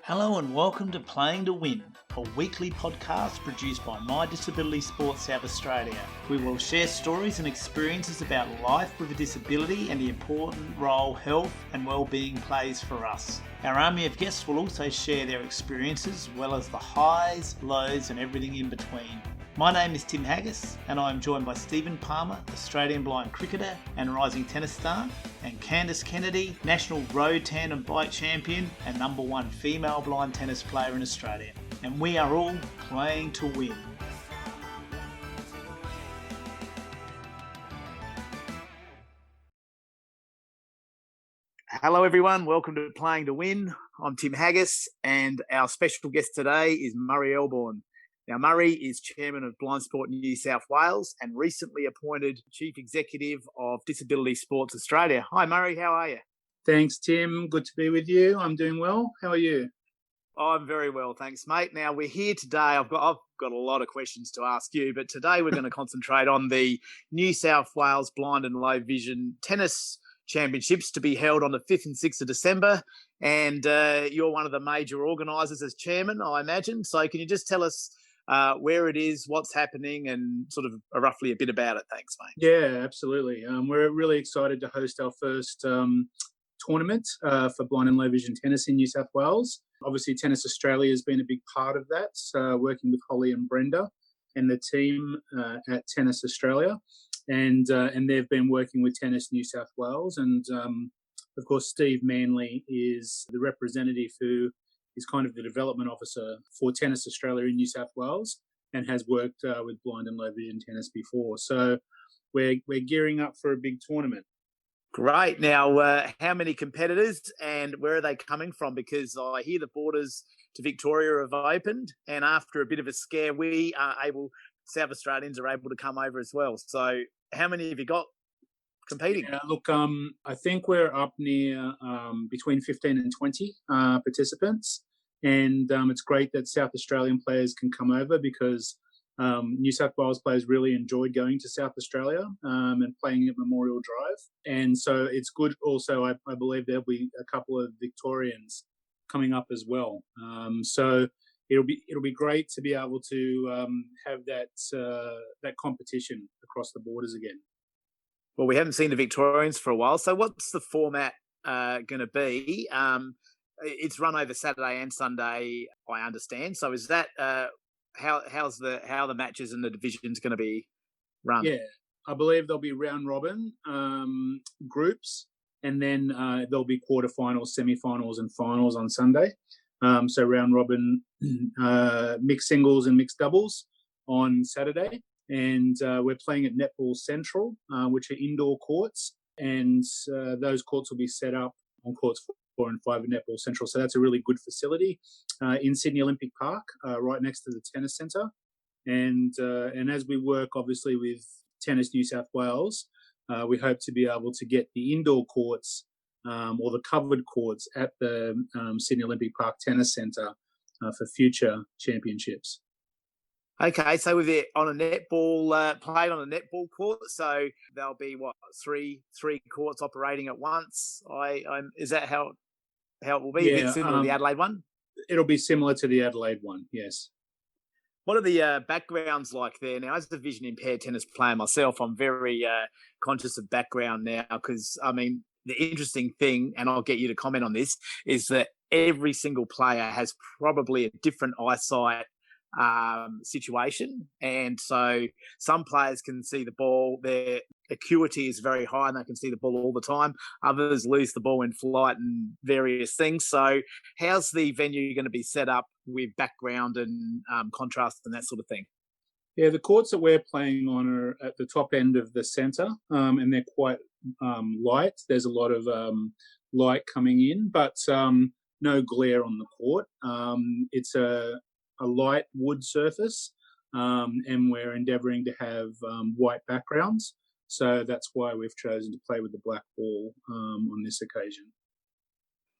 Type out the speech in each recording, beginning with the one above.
Hello and welcome to Playing to Win, a weekly podcast produced by My Disability Sports South Australia. We will share stories and experiences about life with a disability and the important role health and well-being plays for us. Our army of guests will also share their experiences as well as the highs, lows and everything in between. My name is Tim Haggis and I am joined by Stephen Palmer, Australian blind cricketer and rising tennis star, and Candice Kennedy, national road tandem bike champion and #1 female blind tennis player in Australia. And we are all playing to win. Hello everyone, welcome to Playing to Win. I'm Tim Haggis and our special guest today is Murray Elbourn. Now, Murray is Chairman of Blind Sport New South Wales and recently appointed Chief Executive of Disability Sports Australia. Hi, Murray. How are you? Thanks, Tim. Good to be with you. I'm doing well. How are you? I'm very well, thanks, mate. Now, we're here today. I've got a lot of questions to ask you, but today we're going to concentrate on the New South Wales Blind and Low Vision Tennis Championships to be held on the 5th and 6th of December. And you're one of the major organisers as chairman, I imagine. So can you just tell us where it is, what's happening, and sort of roughly a bit about it? Thanks, mate. Yeah, absolutely. We're really excited to host our first tournament for blind and low vision tennis in New South Wales. Obviously, Tennis Australia has been a big part of that, working with Holly and Brenda and the team at Tennis Australia. And they've been working with Tennis New South Wales. And, of course, Steve Manley is the representative who is kind of the development officer for Tennis Australia in New South Wales and has worked with blind and low vision tennis before. So we're gearing up for a big tournament. Great. Now, how many competitors and where are they coming from? Because I hear the borders to Victoria have opened, and after a bit of a scare, South Australians are able to come over as well. So how many have you got competing? Yeah, look, I think we're up near between 15 and 20 participants. And it's great that South Australian players can come over because New South Wales players really enjoyed going to South Australia and playing at Memorial Drive. And so it's good also, I believe there'll be a couple of Victorians coming up as well. So it'll be great to be able to have that competition across the borders again. Well, we haven't seen the Victorians for a while. So what's the format going to be? It's run over Saturday and Sunday, I understand. So is that how the matches and the divisions going to be run? Yeah, I believe there'll be round robin groups, and then there'll be quarterfinals, semi-finals, and finals on Sunday. So round robin, mixed singles and mixed doubles on Saturday. And we're playing at Netball Central, which are indoor courts, and those courts will be set up on courts 4 and 5 at Netball Central. So that's a really good facility in Sydney Olympic Park, right next to the tennis centre. And as we work, obviously, with Tennis New South Wales, we hope to be able to get the indoor courts or the covered courts at the Sydney Olympic Park Tennis Centre for future championships. Okay, so with it on a netball, played on a netball court, so there'll be three courts operating at once. Is that how it will be? Yeah, a bit similar to the Adelaide one. It'll be similar to the Adelaide one, yes. What are the backgrounds like there now? As a vision impaired tennis player myself, I'm very conscious of background now because I mean the interesting thing, and I'll get you to comment on this, is that every single player has probably a different eyesight situation, and so some players can see the ball, their acuity is very high and they can see the ball all the time. Others lose the ball in flight and various things. So how's the venue going to be set up with background and contrast and that sort of thing? Yeah, the courts that we're playing on are at the top end of the centre, and they're quite light. There's a lot of light coming in, but no glare on the court. It's a light wood surface, and we're endeavouring to have white backgrounds. So that's why we've chosen to play with the black ball on this occasion.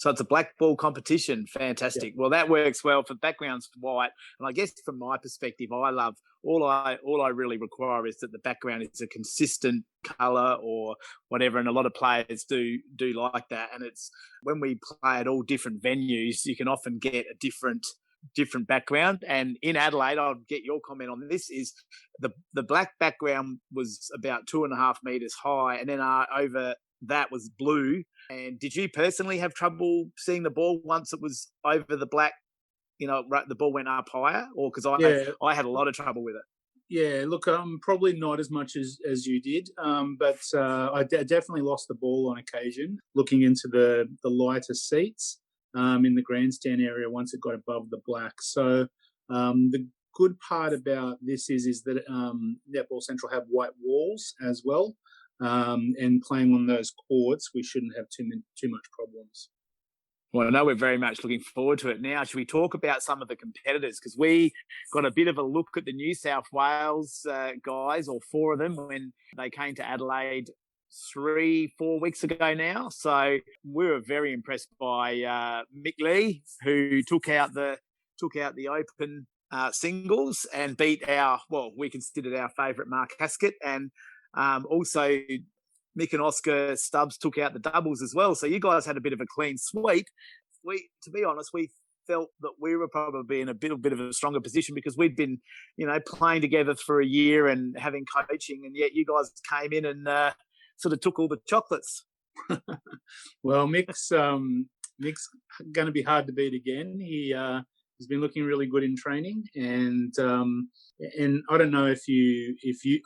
So it's a black ball competition. Fantastic. Yeah. Well, that works well for backgrounds white. And I guess from my perspective, I love all I really require is that the background is a consistent colour or whatever. And a lot of players do like that. And it's when we play at all different venues, you can often get a different background. And in Adelaide, I'll get your comment on this, is the black background was about 2.5 metres high, and then over that was blue. And did you personally have trouble seeing the ball once it was over the black, the ball went up higher? Or because I had a lot of trouble with it. Yeah, look, probably not as much as you did, but I definitely lost the ball on occasion looking into the lighter seats in the grandstand area once it got above the black. So the good part about this is that Netball Central have white walls as well, and playing on those courts, we shouldn't have too much problems. Well, I know we're very much looking forward to it. Now, should we talk about some of the competitors? Because we got a bit of a look at the New South Wales guys, or 4 of them, when they came to Adelaide 3-4 weeks ago now. So we were very impressed by Mick Lee, who took out the open singles and beat we considered our favourite Mark Haskett, and also Mick and Oscar Stubbs took out the doubles as well. So you guys had a bit of a clean sweep. To be honest, we felt that we were probably in a bit of a stronger position because we'd been, playing together for a year and having coaching, and yet you guys came in and sort of took all the chocolates. Well, Mick's going to be hard to beat again. He's been looking really good in training, and I don't know if you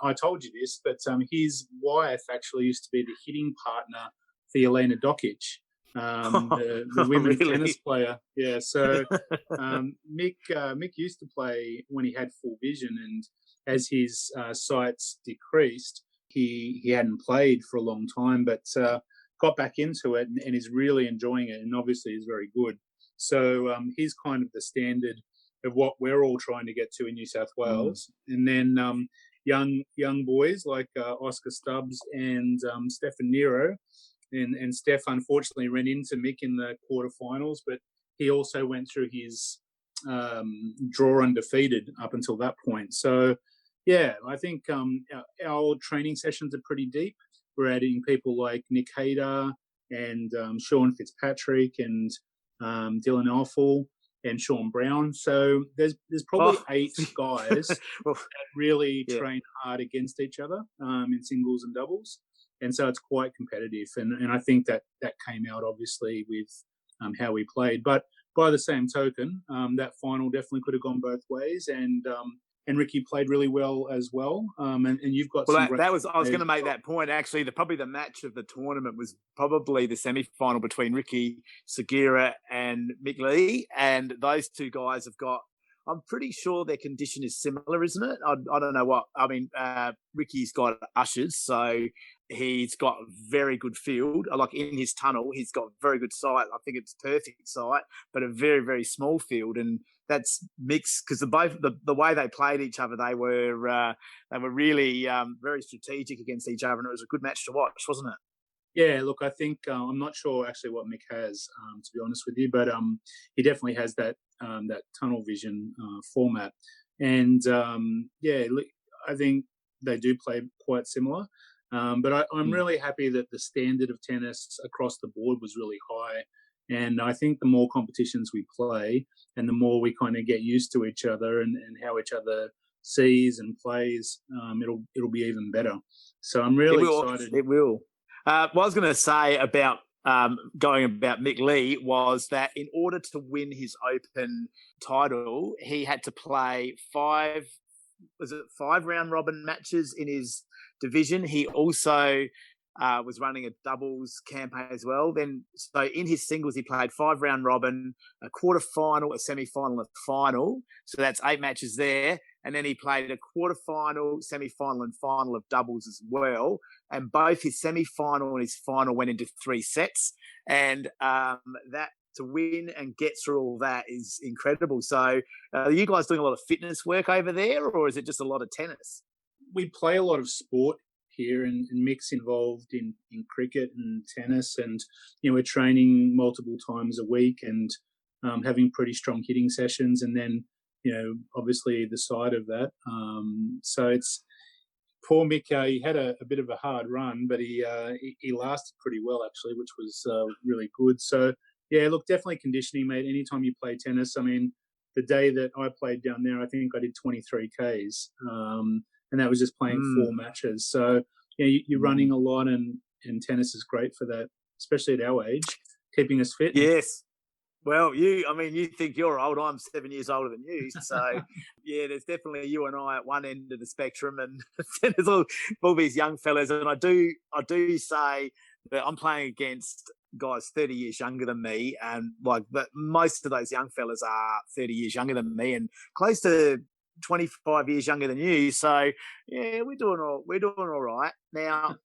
I told you this, but his wife actually used to be the hitting partner for Jelena Dokic, the women's tennis player. Yeah, so Mick used to play when he had full vision, and as his sights decreased, he hadn't played for a long time, but got back into it and is really enjoying it, and obviously is very good. So he's kind of the standard of what we're all trying to get to in New South Wales. And then young boys like Oscar Stubbs and Stefan Nero. And Steph unfortunately ran into Mick in the quarterfinals, but he also went through his draw undefeated up until that point. So, yeah, I think our training sessions are pretty deep. We're adding people like Nick Hayter and Sean Fitzpatrick and Dylan Alful and Sean Brown. So there's probably 8 guys that really train hard against each other in singles and doubles. And so it's quite competitive. And I think that came out obviously with how we played. But by the same token, that final definitely could have gone both ways. And Ricky played really well as well. And you've got some great... I was going to make that point, actually. Probably the match of the tournament was probably the semi-final between Ricky Segura and Mick Lee. And those 2 guys have got... I'm pretty sure their condition is similar, isn't it? I don't know what... I mean, Ricky's got ushers, so he's got a very good field. Like in his tunnel, he's got very good sight. I think it's perfect sight, but a very, very small field. And that's mixed because the way they played each other, they were really very strategic against each other, and it was a good match to watch, wasn't it? Yeah, look, I think I'm not sure actually what Mick has, to be honest with you, but he definitely has that tunnel vision format, and I think they do play quite similar. But I'm really happy that the standard of tennis across the board was really high. And I think the more competitions we play and the more we kind of get used to each other and how each other sees and plays, it'll be even better. So I'm really excited. It will. What I was going to say about going about Mick Lee was that in order to win his Open title, he had to play 5 round robin matches in his division. He also was running a doubles campaign as well. So in his singles, he played 5 round robin, a quarter final, a semi-final, a final. So that's 8 matches there. And then he played a quarter final, semi-final, and final of doubles as well. And both his semi-final and his final went into 3 sets. And that to win and get through all that is incredible. So are you guys doing a lot of fitness work over there, or is it just a lot of tennis? We play a lot of sport here, and Mick's involved in cricket and tennis, and we're training multiple times a week and having pretty strong hitting sessions, and then obviously the side of that. So it's poor Mick. He had a bit of a hard run, but he lasted pretty well actually, which was really good. So yeah, look, definitely conditioning, mate. Anytime you play tennis, I mean, the day that I played down there, I think I did 23 Ks, and that was just playing 4 matches. So you're running a lot, and tennis is great for that, especially at our age, keeping us fit. Yes. Well, you think you're old. I'm 7 years older than you. So, yeah, there's definitely you and I at one end of the spectrum, and there's all these young fellas. And I do say that I'm playing against guys 30 years younger than me, and but most of those young fellas are 30 years younger than me, and close to 25 years younger than you. So, yeah, we're doing all right. Now,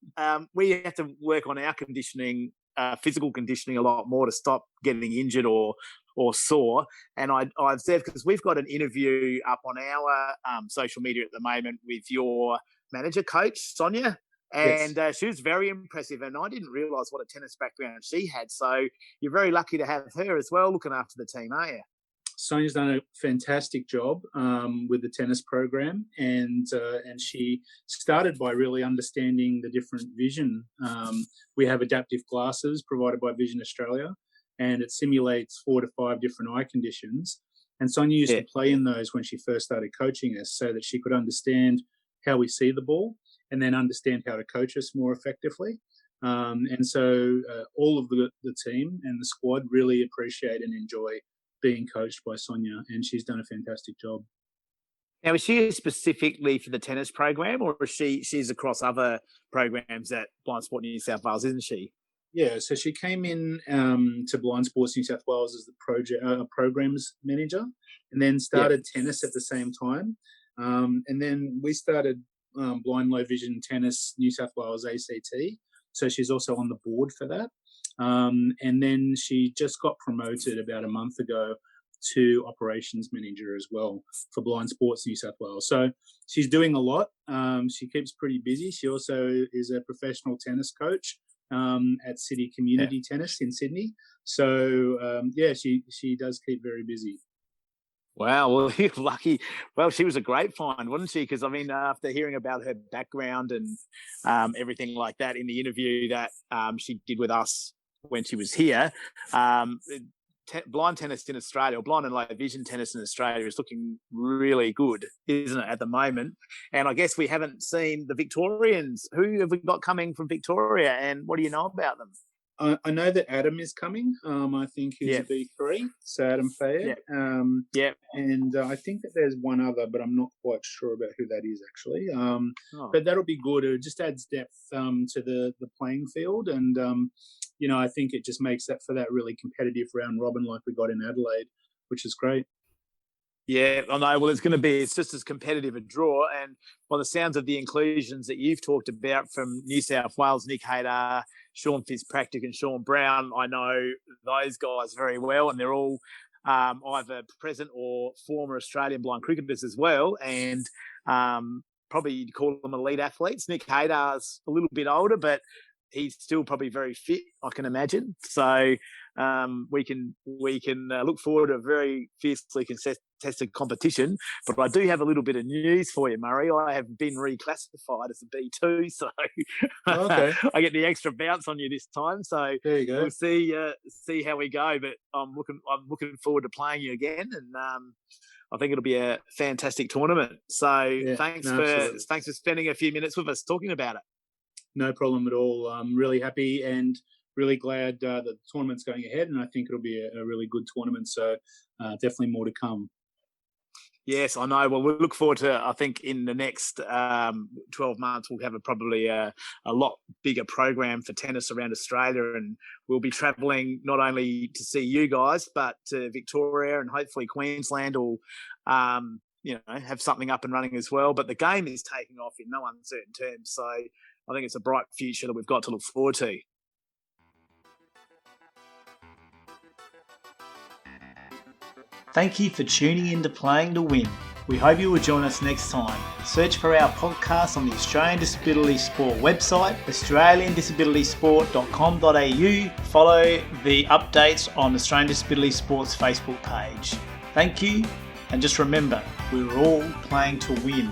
we have to work on our conditioning. Physical conditioning a lot more to stop getting injured or sore. And I've said, because we've got an interview up on our social media at the moment with your manager, coach, Sonia, and Yes. she was very impressive, and I didn't realise what a tennis background she had. So you're very lucky to have her as well looking after the team, aren't you? Sonia's done a fantastic job with the tennis program, and she started by really understanding the different vision. We have adaptive glasses provided by Vision Australia, and it simulates 4 to 5 different eye conditions. And Sonia used to play in those when she first started coaching us, so that she could understand how we see the ball and then understand how to coach us more effectively. And so all of the team and the squad really appreciate and enjoy being coached by Sonia, and she's done a fantastic job. Now, is she specifically for the tennis program, or is she's across other programs at Blind Sport New South Wales, isn't she? Yeah, so she came in to Blind Sports New South Wales as the programs manager, and then started tennis at the same time. And then we started Blind Low Vision Tennis New South Wales ACT, so she's also on the board for that. And then she just got promoted about a month ago to operations manager as well for Blind Sports New South Wales. So she's doing a lot. She keeps pretty busy. She also is a professional tennis coach at City Community Tennis in Sydney. So, she does keep very busy. Wow, well, you're lucky. Well, she was a great find, wasn't she? Because, I mean, after hearing about her background and everything like that in the interview that she did with us when she was here, blind tennis in Australia, or blind and low vision tennis in Australia, is looking really good, isn't it, at the moment? And I guess we haven't seen the Victorians. Who have we got coming from Victoria, and what do you know about them? I know that Adam is coming. I think he's a B3, so Adam Fayed. And I think that there's one other, but I'm not quite sure about who that is actually. But that'll be good. It just adds depth to the playing field, and I think it just makes that for that really competitive round robin like we got in Adelaide, which is great. Yeah, I know. Well, it's just as competitive a draw. And by the sounds of the inclusions that you've talked about from New South Wales, Nick Hayter, Sean Fitzpatrick and Sean Brown, I know those guys very well, and they're all either present or former Australian blind cricketers as well. And probably you'd call them elite athletes. Nick Hayter's a little bit older, but he's still probably very fit, I can imagine. So we can look forward to a very fiercely contested competition. But I do have a little bit of news for you, Murray. I have been reclassified as a B2, so I get the extra bounce on you this time. So there you go. We'll see how we go. But I'm looking forward to playing you again, and I think it'll be a fantastic tournament. So thanks for spending a few minutes with us talking about it. No problem at all. I'm really happy and really glad that the tournament's going ahead, and I think it'll be a really good tournament. So definitely more to come. Yes, I know. Well, we'll look forward to, I think, in the next 12 months, we'll have probably a lot bigger program for tennis around Australia, and we'll be travelling not only to see you guys, but to Victoria, and hopefully Queensland will have something up and running as well. But the game is taking off in no uncertain terms. So I think it's a bright future that we've got to look forward to. Thank you for tuning in to Playing to Win. We hope you will join us next time. Search for our podcast on the Australian Disability Sport website, australiandisabilitysport.com.au. Follow the updates on Australian Disability Sport's Facebook page. Thank you, and just remember, we're all playing to win.